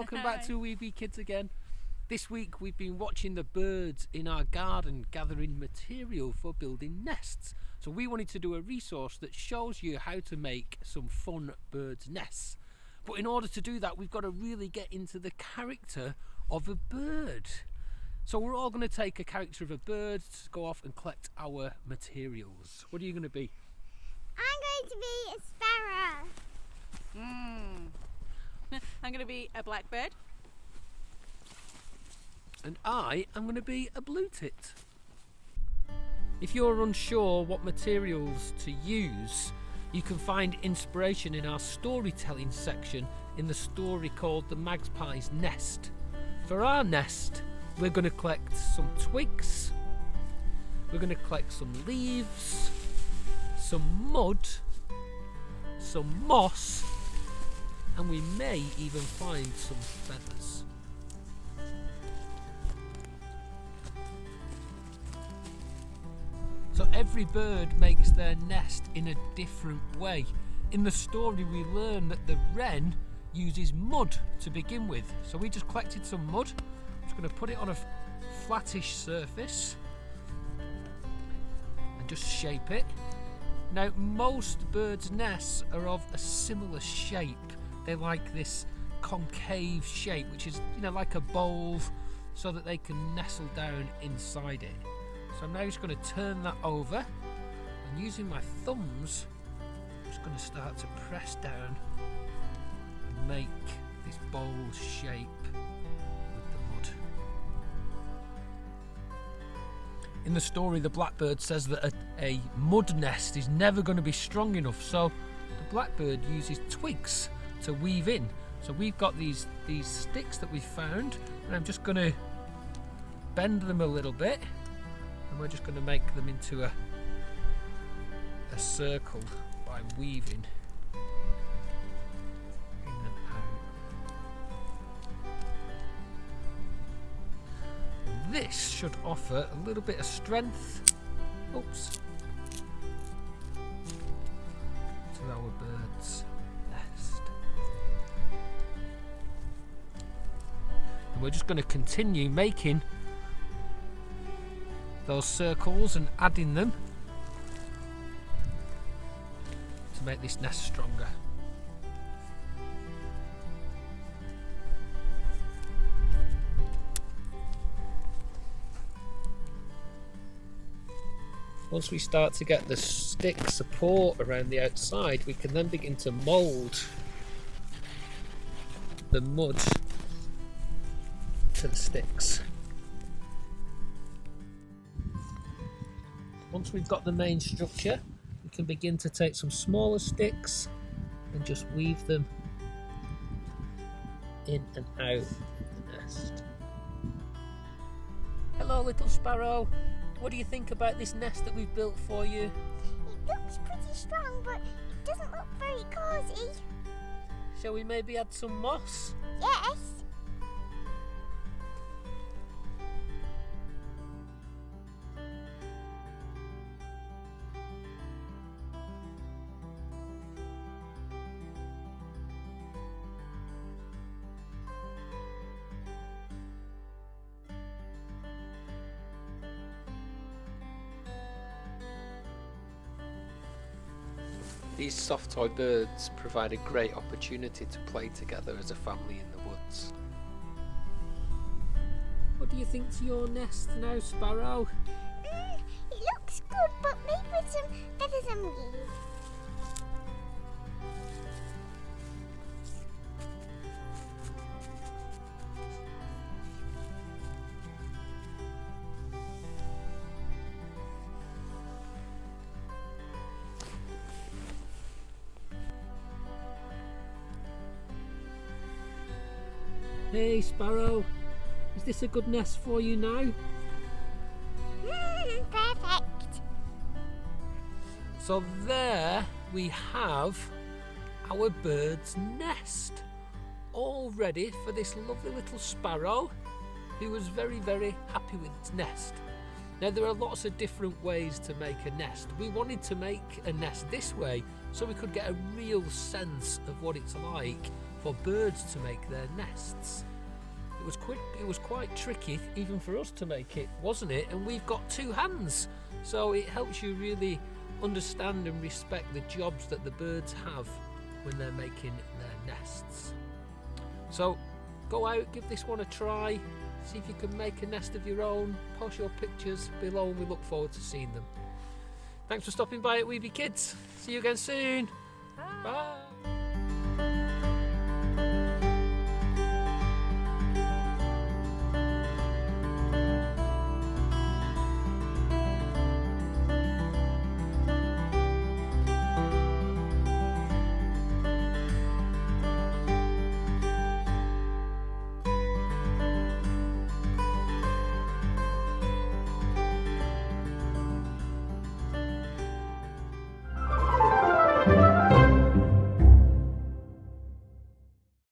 welcome back to Wee Kids again. This week we've been watching the birds in our garden gathering material for building nests. So we wanted to do a resource that shows you how to make some fun birds' nests. But in order to do that, we've got to really get into the character of a bird. So we're all going to take a character of a bird to go off and collect our materials. What are you going to be? I'm going to be a sparrow. I'm going to be a blackbird. And I am going to be a blue tit. If you're unsure what materials to use, you can find inspiration in our storytelling section in the story called The Magpies Nest. For our nest, we're going to collect some twigs, we're going to collect some leaves, some mud, some moss, and we may even find some feathers. So every bird makes their nest in a different way. In the story we learn that the wren uses mud to begin with. So we just collected some mud. I'm just going to put it on a flattish surface and just shape it. Now most birds' nests are of a similar shape. They like this concave shape, which is like a bowl, so that they can nestle down inside it. So I'm now just going to turn that over, and using my thumbs, I'm just going to start to press down and make this bowl shape with the mud. In the story, the blackbird says that a mud nest is never going to be strong enough, so the blackbird uses twigs to weave in. So we've got these sticks that we found, and I'm just going to bend them a little bit. And we're just going to make them into a circle by weaving in and out. And this should offer a little bit of strength, to our bird's nest. And we're just going to continue making those circles and adding them to make this nest stronger. Once we start to get the stick support around the outside, we can then begin to mould the mud to the sticks. Once we've got the main structure, we can begin to take some smaller sticks and just weave them in and out of the nest. Hello little sparrow, what do you think about this nest that we've built for you? It looks pretty strong, but it doesn't look very cosy. Shall we maybe add some moss? Yes. These soft toy birds provide a great opportunity to play together as a family in the woods. What do you think to your nest now, Sparrow? It looks good, but maybe with some feathers and leaves. Hey Sparrow, is this a good nest for you now? Perfect. So there we have our bird's nest, all ready for this lovely little sparrow who was very, very happy with its nest. Now there are lots of different ways to make a nest. We wanted to make a nest this way so we could get a real sense of what it's like for birds to make their nests. It was quite tricky even for us to make it, wasn't it? And we've got 2 hands, so it helps you really understand and respect the jobs that the birds have when they're making their nests. So go out, give this one a try, see if you can make a nest of your own, post your pictures below and we look forward to seeing them. Thanks for stopping by at Weeby Kids. See you again soon. Bye.